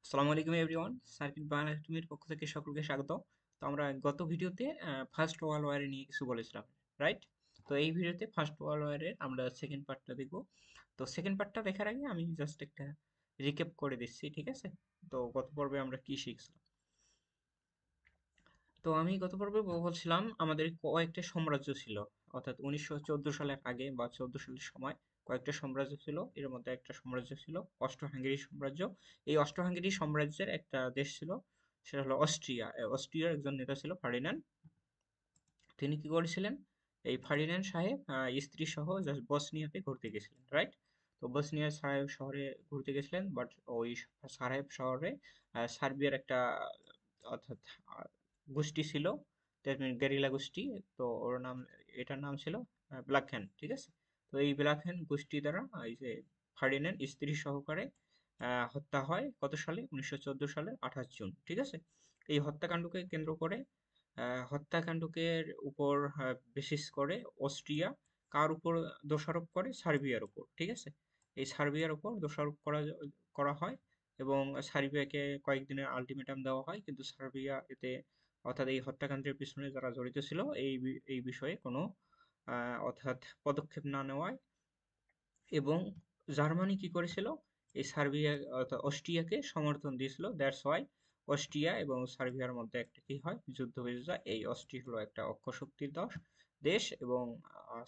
আসসালামু আলাইকুম everyone, circuit Bangla টিমের পক্ষ থেকে সকলকে স্বাগত। তো আমরা গত ভিডিওতে ফার্স্ট ওয়ার্ল্ড ওয়ার নিয়ে কিছু বলেছিলাম, রাইট? তো এই ভিডিওতে ফার্স্ট ওয়ার্ল্ড ওয়ারের আমরা সেকেন্ড পার্টটা দেখব। তো সেকেন্ড পার্টটা দেখার আগে আমি জাস্ট একটা রিক্যাপ করে দিচ্ছি, ঠিক আছে? তো গত পর্বে আমরা কি শিখছিলাম? তো আমি গত পর্বে বলছিলাম আমাদের কয়েকটা সাম্রাজ্য ছিল, অর্থাৎ 1914 সালের আগে বা 14 সালের সময় কয়েকটা সাম্রাজ্য ছিল। এর মধ্যে একটা সাম্রাজ্য ছিল অস্ট্রো হাঙ্গেরি সাম্রাজ্য। এই অস্ট্রো হাঙ্গেরি সাম্রাজ্যের একটা দেশ ছিল, সেটা হলো অস্ট্রিয়া। অস্ট্রিয়ার একজন নেতা ছিল ফার্ডিনান্ড। তিনি কি করেছিলেন? এই ফার্ডিনান্ড সাহেব স্ত্রী সহ জাস্ট বসনিয়াতে ঘুরতে গেছিলেন, রাইট? তো বসনিয়া সারায়েভ শহরে ঘুরতে গেছিলেন, বাট ওই সারায়েভ শহরে সার্বিয়ার একটা অর্থাৎ গোষ্ঠী ছিল, দ্যাট মিন গেরিলা গোষ্ঠী। তো ওর নাম, এটার নাম ছিল ব্ল্যাক হ্যান্ড, ঠিক আছে? তো এই ব্ল্যাক হ্যান্ড গোষ্ঠী দ্বারা এই যে ফার্ডিনান্ড স্ত্রী সহকারে হত্যা হয় কত সালে? 1914 সালের 28 জুন, ঠিক আছে? এই হত্যাকাণ্ডকে কেন্দ্র করে হত্যাকাণ্ডকে উপর বেসিস করে অস্ট্রিয়া কার উপর দোষারোপ করে? সার্বিয়ার উপর, ঠিক আছে? এই সার্বিয়ার উপর দোষারোপ করা হয় এবং সার্বিয়াকে কয়েকদিনের আলটিমেটাম দেওয়া হয়, কিন্তু সার্বিয়া এতে, অর্থাৎ এই হত্যাকাণ্ডের পিছনে যারা জড়িত ছিল এই বিষয়ে কোনো অর্থাৎ পদক্ষেপ না নেওয়ায়, এবং জার্মানি কি করেছিল? এই সার্বিয়া অর্থাৎ অস্ট্রিয়াকে সমর্থন দিয়েছিল। দ্যাটস ওয়াই অস্ট্রিয়া এবং সার্বিয়ার মধ্যে একটা কি হয়? যুদ্ধ হয়ে যায়। এই অস্ট্রিয়া হলো একটা অক্ষশক্তির দেশ, এবং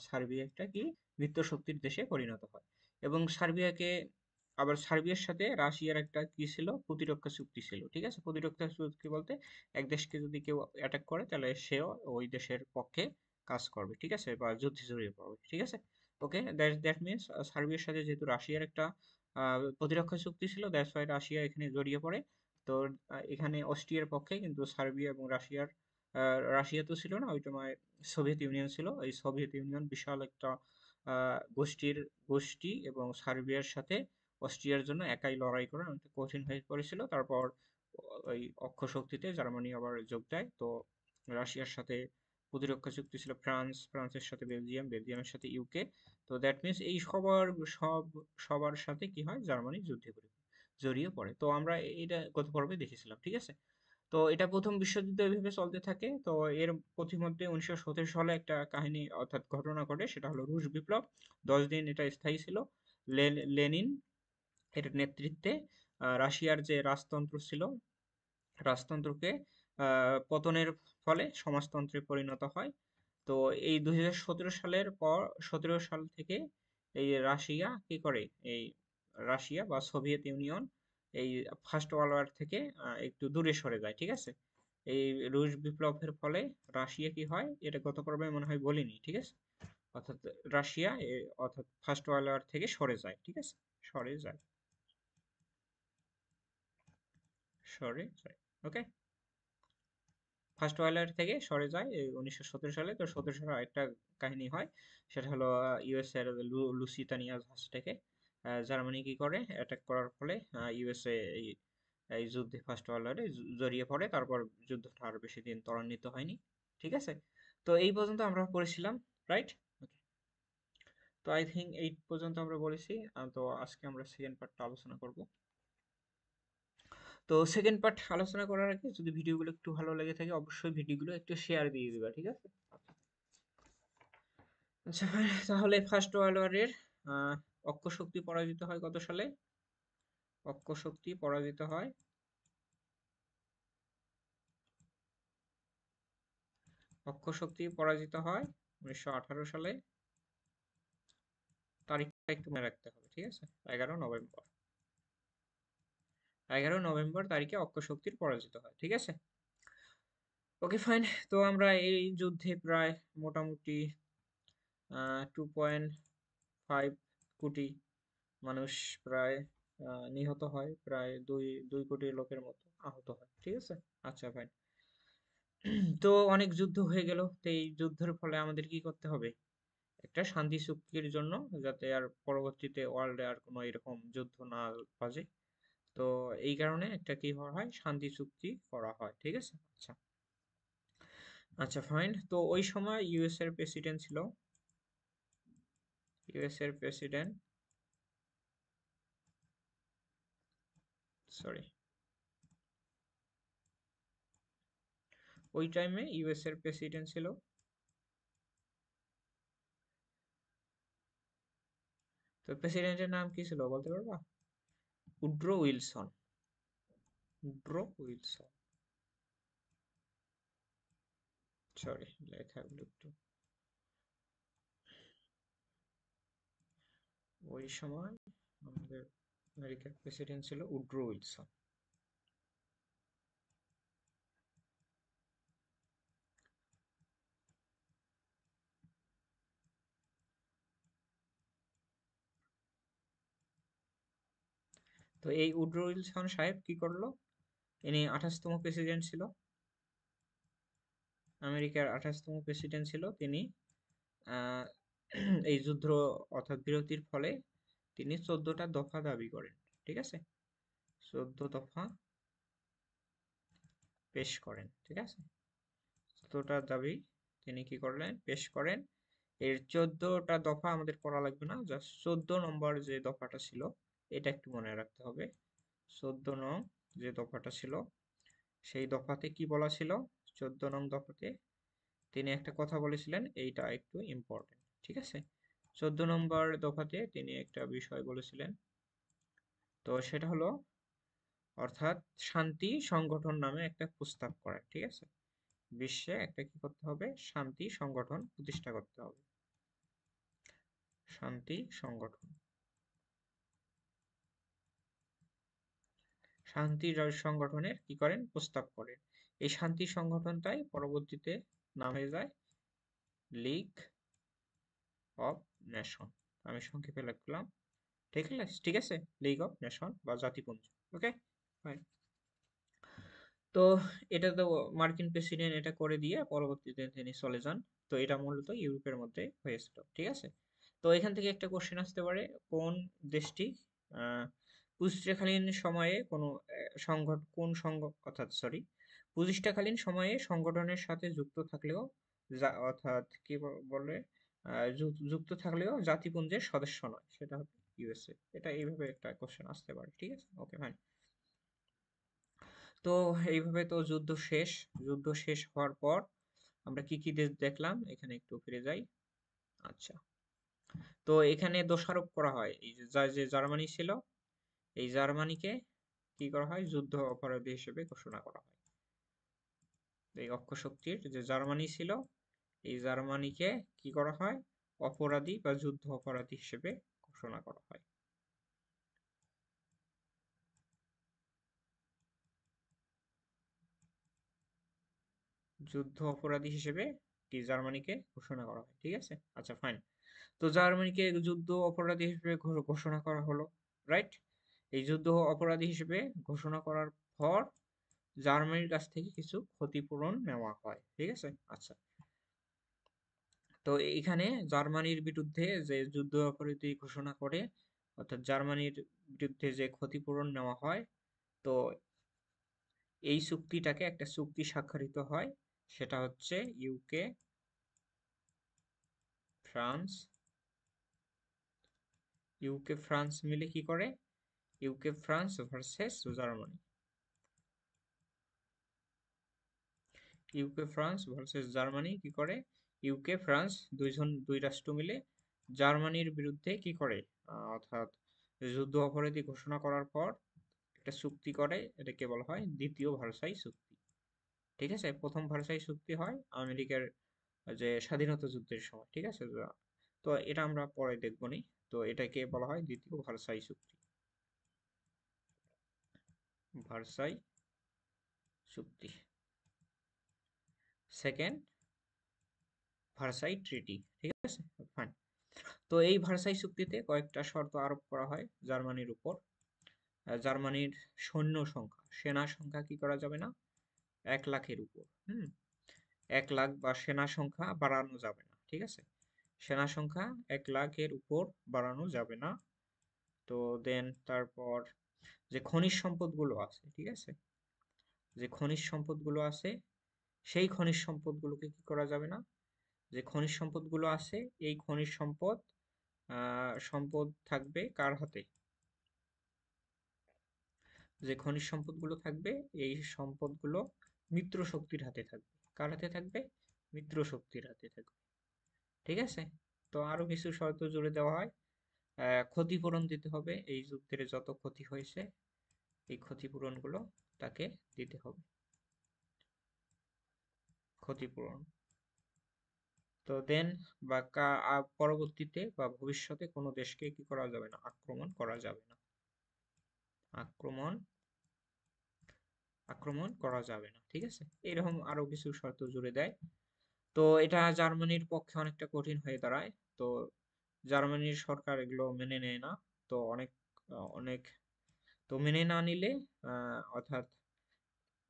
সার্বিয়া একটা কি মিত্রশক্তির দেশে পরিণত হয়। এবং সার্বিয়াকে, আবার সার্বিয়ার সাথে রাশিয়ার একটা কি ছিল? প্রতিরক্ষা চুক্তি ছিল, ঠিক আছে? প্রতিরক্ষা চুক্তি বলতে এক দেশকে যদি কেউ অ্যাটাক করে তাহলে সেও ওই দেশের পক্ষে কাজ করবে, ঠিক আছে? বা যুদ্ধে জড়িয়ে পড়বে, ঠিক আছে? ওকে, দ্যাট মিনস সার্বিয়ার সাথে যেহেতু রাশিয়ার একটা প্রতিরক্ষা চুক্তি ছিল, দ্যাটস ওয়াই রাশিয়া এখানে জড়িয়ে পড়ে। তো এখানে অস্ট্রিয়ার পক্ষে কিন্তু সার্বিয়া এবং রাশিয়া তো ছিল না ওই সময়, সোভিয়েত ইউনিয়ন ছিল। এই সোভিয়েত ইউনিয়ন বিশাল একটা গোষ্ঠী, এবং সার্বিয়ার সাথে অস্ট্রিয়ার জন্য একাই লড়াই করা অনেকটা কঠিন হয়ে পড়েছিল। তারপর ওই অক্ষ শক্তিতে জার্মানি আবার যোগ দেয়। তো রাশিয়ার সাথে প্রতিরক্ষা চুক্তি ছিল ফ্রান্সের সাথে বেলজিয়াম, বেলজিয়ামের সাথে ইউকে। তো দ্যাট মিনস এই সবার সাথে কি হয়? জার্মানি যুদ্ধে জড়িয়ে পড়ে। তো আমরা এটা গত পর্বে দেখেছিলাম, ঠিক আছে? তো এটা প্রথম বিশ্বযুদ্ধ এভাবে চলতে থাকে। তো এর পথিমধ্যে 1917 সালে একটা কাহিনী অর্থাৎ ঘটনা ঘটে, সেটা হলো রুশ বিপ্লব। 10 দিন এটা স্থায়ী ছিল। লেনিন এর নেতৃত্বে রাশিয়ার যে রাজতন্ত্র ছিল, রাজতন্ত্রকে পতনের ফলে সমাজতন্ত্রে পরিণত হয়। তো এই 2017 সালের পর, 17 সাল থেকে এই রাশিয়া কি করে? এই রাশিয়া বা সোভিয়েত ইউনিয়ন এই ফার্স্ট ওয়ার্ল্ড ওয়ার থেকে একটু দূরে সরে যায়, ঠিক আছে? এই রুশ বিপ্লবের ফলে রাশিয়া কি হয়? এটা গত পর্বে মনে হয় বলিনি, ঠিক আছে? অর্থাৎ রাশিয়া অর্থাৎ ফার্স্ট ওয়ার্ল্ড ওয়ার থেকে সরে যায়, ঠিক আছে? সরে যায়, সরে যায়। ওকে, ফার্স্ট ওয়ার্ল্ড থেকে সরে যায় এই 1917 সালে। তো 17 সালে আরেকটা কাহিনী হয়, সেটা হলো ইউএসএ এর লুসিতানিয়া জাহাজটাকে জার্মানি কি করে? অ্যাটাক করার ফলে ইউএসএ এই এই যুদ্ধে ফার্স্ট ওয়ার্ল্ড ওয়ারে জড়িয়ে পড়ে। তারপর যুদ্ধটা আর বেশি দিন ত্বরান্বিত হয়নি, ঠিক আছে? তো এই পর্যন্ত আমরা পড়েছিলাম, রাইট? ওকে, তো আই থিঙ্ক এই পর্যন্ত আমরা বলেছি। তো আজকে আমরা সেকেন্ড পার্টটা আলোচনা করব। তো সেকেন্ড পার্ট আলোচনা করার আগে যদি ভিডিওগুলো একটু ভালো লেগে থাকে অবশ্যই ভিডিওগুলো একটু শেয়ার দিয়ে দিবা, ঠিক আছে? আচ্ছা ভাই, তাহলে ফার্স্ট ওয়ার্ল্ড ওয়ারের আহ, অক্ষ শক্তি পরাজিত হয় কত সালে? অক্ষ শক্তি পরাজিত হয়, অক্ষ শক্তি পরাজিত হয় 1918 সালে। তারিখটা একটু মনে রাখতে হবে, ঠিক আছে? 11 নভেম্বর, 11 নভেম্বর তারিখে অক্ষ শক্তির পরাজিত হয়, ঠিক আছে? Okay fine. তো আমরা এই যুদ্ধে প্রায় মোটামুটি 2.5 কোটি মানুষ প্রায় নিহত হয়, প্রায় দুই কোটি লোকের মতো আহত হয়, ঠিক আছে? আচ্ছা ভাই, তো অনেক যুদ্ধ হয়ে গেল। তো এই যুদ্ধের ফলে আমাদের কি করতে হবে? একটা শান্তি চুক্তির জন্য, যাতে আর পরবর্তীতে ওয়ার্ল্ডে আর কোনো এরকম যুদ্ধ না বাজে। তো এই কারণে একটা কি করা হয়? শান্তি চুক্তি করা হয়, ঠিক আছে? আচ্ছা, আচ্ছা ফাইন। তো ওই সময় ইউএস এর প্রেসিডেন্ট ছিল, ইউএস এর প্রেসিডেন্ট, সরি, ওই টাইমে ইউএস এর প্রেসিডেন্ট ছিল, তো প্রেসিডেন্টের নাম কি ছিল বলতে পারবা? Woodrow Wilson. Woodrow Wilson, sorry লেখাগুলো একটু, ওই সময় আমাদের আমেরিকার প্রেসিডেন্ট ছিল উড্রো উইলসন। তো এই উড্রো উইলসন সাহেব কি করলো, ইনি 28তম প্রেসিডেন্ট ছিল, আমেরিকার 28তম প্রেসিডেন্ট ছিল তিনি। আহ, এই যুদ্ধ অর্থাৎ বিরতির ফলে তিনি 14টা দফা দাবি করেন, ঠিক আছে, 14 দফা পেশ করেন, ঠিক আছে, 14টা দাবি তিনি কি করলেন, পেশ করেন। এর 14টা দফা আমাদের পড়া লাগবে না, জাস্ট 14 নম্বর যে দফাটা ছিল এটা একটু মনে রাখতে হবে। 14 নং যে দফাটা ছিল, সেই দফাতে কি বলা ছিল, 14 নং দফাতে তিনি একটা কথা বলেছিলেন, এইটা একটু ইম্পর্টেন্ট, ঠিক আছে। 14 নম্বর দফাতে তিনি একটা বিষয় বলেছিলেন, তো সেটা হলো অর্থাৎ শান্তি সংগঠন নামে একটা প্রস্তাব করেন, ঠিক আছে, বিশ্বে একটা কি করতে হবে, শান্তি সংগঠন প্রতিষ্ঠা করতে হবে, শান্তি সংগঠন, শান্তি সংগঠনের কি করেন, প্রস্তাব করেন। এই শান্তি সংগঠনটাই পরবর্তীতে নাম হয়ে যায় লিগ অফ নেশন। আমি সংক্ষেপে লিখলাম, ঠিক আছে, ঠিক আছে, লিগ অফ নেশন বা জাতিপুঞ্জ। ওকে, ফাইন। তো এটা তো মার্কিন প্রেসিডেন্ট এটা করে দিয়ে পরবর্তীতে তিনি চলে যান। তো এটা মূলত ইউরোপের মধ্যে হয়েছিল, ঠিক আছে। তো এখান থেকে একটা কোশ্চেন আসতে পারে, কোন দেশটি আহ প্রতিষ্ঠাকালীন সময়ে কোনো কোন সংঘ অর্থাৎ সরি প্রতিষ্ঠাকালীন সময়ে সংগঠনের সাথে যুক্ত থাকলেও অর্থাৎ কি বলে যুক্ত থাকলেও জাতিপুঞ্জের সদস্য নয়, সেটা হবে ইউএসএ। এটা এইভাবে একটা কোশ্চেন আসতে পারে, ঠিক আছে, ওকে ফাইন। তো এইভাবে তো যুদ্ধ শেষ হওয়ার পর আমরা কি কি দেশ দেখলাম, এখানে একটু ফিরে যাই। আচ্ছা, তো এখানে দোষারোপ করা হয় এই যে যে জার্মানি ছিল, এই জার্মানিকে কি করা হয়, যুদ্ধ অপরাধী হিসেবে ঘোষণা করা হয়। এই অক্ষ শক্তির যে জার্মানি ছিল, এই জার্মানিকে কি করা হয়, অপরাধী বা যুদ্ধ অপরাধী হিসেবে ঘোষণা করা হয়। যুদ্ধ অপরাধী হিসেবে কি জার্মানিকে ঘোষণা করা হয়, ঠিক আছে, আচ্ছা ফাইন। তো জার্মানিকে যুদ্ধ অপরাধী হিসেবে ঘোষণা করা হলো, রাইট। এই যুদ্ধ অপরাধী হিসেবে ঘোষণা করার পর জার্মানির কাছ থেকে কিছু ক্ষতিপূরণ নেওয়া হয়, ঠিক আছে, আচ্ছা। তো এখানে জার্মানির বিরুদ্ধে যে যুদ্ধ অপরাধী ঘোষণা করে, অর্থাৎ জার্মানির বিরুদ্ধে যে ক্ষতিপূরণ নেওয়া হয়, তো এই চুক্তিটাকে একটা চুক্তি স্বাক্ষরিত হয়, সেটা হচ্ছে ফ্রান্স ইউকে ফ্রান্স মিলে কি করে, UK France versus Germany, UK France versus Germany কি করে, ইউকে ফ্রান্স দুই রাষ্ট্র মিলে জার্মানির বিরুদ্ধে কি করে, অর্থাৎ যুদ্ধ অপরাধী ঘোষণা করার পর একটা চুক্তি করে, এটাকে বলা হয় দ্বিতীয় ভার্সাই চুক্তি, ঠিক আছে। প্রথম ভার্সাই চুক্তি হয় আমেরিকার যে স্বাধীনতা যুদ্ধের সময়, ঠিক আছে, তো এটা আমরা পরে দেখবো নি। তো এটাকে বলা হয় দ্বিতীয় ভার্সাই চুক্তি, ভার্সাই চুক্তি, সেকেন্ড ভার্সাই ট্রিটি, ঠিক আছে, ফাইন। তো এই ভার্সাই চুক্তিতে কয়েকটা শর্ত আরোপ করা হয় জার্মানির উপর। জার্মানির সেনা সংখ্যা কি করা যাবে না, 1 লাখের উপর, 1 লাখ বা সেনা সংখ্যা বাড়ানো যাবে না, ঠিক আছে, সেনা সংখ্যা 1 লাখের উপর বাড়ানো যাবে না। তো দেন তারপর যে খনিজ সম্পদগুলো আছে, ঠিক আছে, যে খনিজ সম্পদগুলো আছে, সেই খনিজ সম্পদগুলোকে কি করা যাবে না, যে খনিজ সম্পদগুলো আছে, এই খনিজ সম্পদ থাকবে কার হাতে, যে খনিজ সম্পদগুলো থাকবে এই সম্পদগুলো মিত্র শক্তির হাতে থাকবে, কার হাতে থাকবে? মিত্র শক্তির হাতে থাকবে। ঠিক আছে? তো আরো কিছু শর্ত জুড়ে দেওয়া হয়। ক্ষতিপূরণ দিতে হবে, এই যুদ্ধের যত ক্ষতি হয়েছে এই ক্ষতিপূরণগুলো তাকে দিতে হবে, ক্ষতিপূরণ। তো দেন বা পরবর্তীতে বা ভবিষ্যতে কোনো দেশকে কি করা যাবে না, আক্রমণ করা যাবে না, আক্রমণ আক্রমণ করা যাবে না। ঠিক আছে? এরকম আরো কিছু শর্ত জুড়ে দেয়। তো এটা জার্মানির পক্ষে অনেকটা কঠিন হয়ে দাঁড়ায়। তো জার্মানির সরকার এগুলো মেনে নেয় না। তো অনেক অনেক তো মেনে না নিলে অর্থাৎ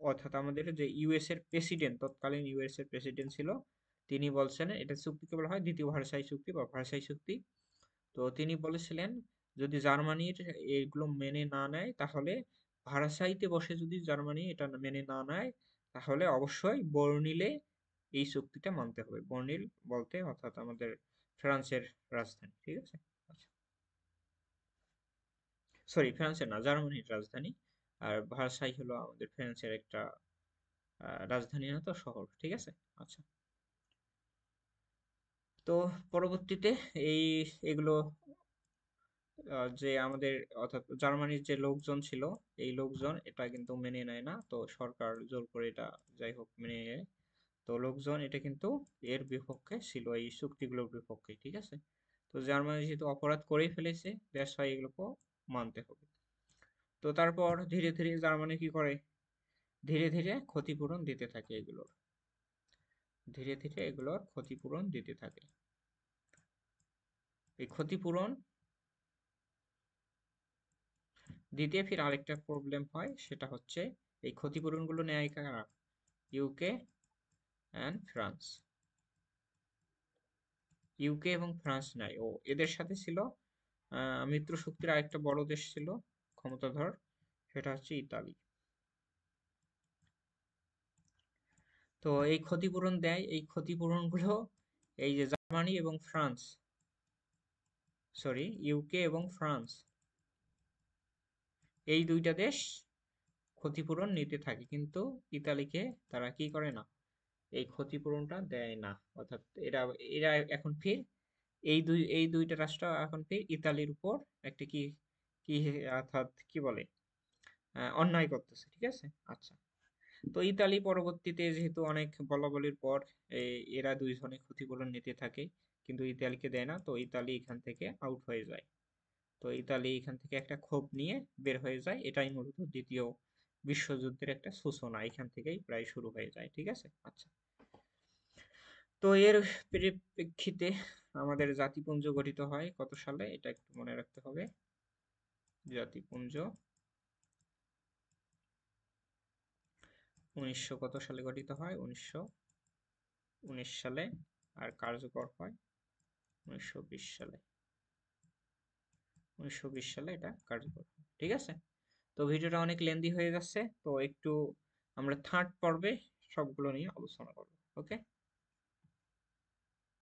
অর্থাৎ আমাদের যে ইউএস এর প্রেসিডেন্ট, তৎকালীন ইউএস এর প্রেসিডেন্ট ছিল, তিনি বলছেন, এটা চুক্তিকে বলা হয় দ্বিতীয় ভার্সাই চুক্তি বা ভার্সাই চুক্তি। তো তিনি বলেছিলেন যদি জার্মানির এগুলো মেনে না নেয় তাহলে ভার্সাইতে বসে যদি জার্মানি এটা মেনে না নেয় তাহলে অবশ্যই বর্নিলে এই চুক্তিটা মানতে হবে। বর্নিল বলতে অর্থাৎ আমাদের ফ্রান্সের রাজধানী। ঠিক আছে? আচ্ছা, সরি, ফ্রান্সের না, জার্মানির রাজধানী। আর ভার্সাই হলো আমাদের ফ্রান্সের একটা রাজধানী না, তো শহর। ঠিক আছে? আচ্ছা। তো পরবর্তীতে এই এগুলো যে আমাদের অর্থাৎ জার্মানির যে লোকজন ছিল, এই লোকজন এটা কিন্তু মেনে নেয় না। তো সরকার জোর করে এটা যাই হোক মেনে নেয়। তো লোকজন এটা কিন্তু এর বিপক্ষে ছিল, এই চুক্তিগুলোর বিপক্ষে। ঠিক আছে? তো জার্মানি যেহেতু অপরাধ করেই ফেলেছে, দ্যাটস ওয়াই এগুলোকে মানতে হবে। তো তারপর ধীরে ধীরে জার্মানি কি করে, ধীরে ধীরে ক্ষতিপূরণ দিতে থাকে এগুলোর, ধীরে ধীরে এগুলোর ক্ষতিপূরণ দিতে থাকে। এই ক্ষতিপূরণ দিতে ফির আরেকটা প্রবলেম হয়, সেটা হচ্ছে এই ক্ষতিপূরণগুলো নেয় কারা? UK and France. ইউকে এবং ফ্রান্স নেয়। ও এদের সাথে ছিল মিত্র শক্তির আরেকটা বড় দেশ ছিল ক্ষমতাধর, সেটা হচ্ছে ইতালি। তো এই ক্ষতিপূরণ দেয়, এই ক্ষতিপূরণগুলো এই যে জার্মানি এবং ফ্রান্স, সরি, ইউকে এবং ফ্রান্স, এই দুইটা দেশ ক্ষতিপূরণ নিতে থাকে, কিন্তু ইতালিকে তারা কি করে না, এই ক্ষতিপূরণটা দেয় না। অর্থাৎ এরা এরা এখন ফির এই দুইটা রাষ্ট্র এখন ফির ইতালির উপর একটা কি কি অর্থাৎ কি বলে, অন্যায় করতেছে। ঠিক আছে? আচ্ছা। তো ইতালি পরবর্তীতে যেহেতু অনেক বলাবলির পর এরা দুইজনে ক্ষতিপূরণ নিতে থাকে, কিন্তু ইতালিকে দেয় না। তো ইতালি এখান থেকে আউট হয়ে যায়। তো ইতালি এখান থেকে একটা ক্ষোভ নিয়ে বের হয়ে যায়। এটাই মূলত দ্বিতীয় বিশ্বযুদ্ধের একটা সূচনা, এখান থেকেই প্রায় শুরু হয়ে যায়। ঠিক আছে? আচ্ছা। তো এর পরিপ্রেক্ষিতে আমাদের জাতিপুঞ্জ গঠিত হয় কত সালে, এটা একটু মনে রাখতে হবে। জাতিপুঞ্জ 1900 কত সালে গঠিত হয়? 1919 সালে। আর কার্যকর হয় 1920 সালে। 1920 সালে এটা কার্যকর হয়। ঠিক আছে? তো ভিডিওটা অনেক লেন্দি হয়ে যাচ্ছে, তো একটু আমরা থার্ড পর্বে সবগুলো নিয়ে আলোচনা করবো। ওকে?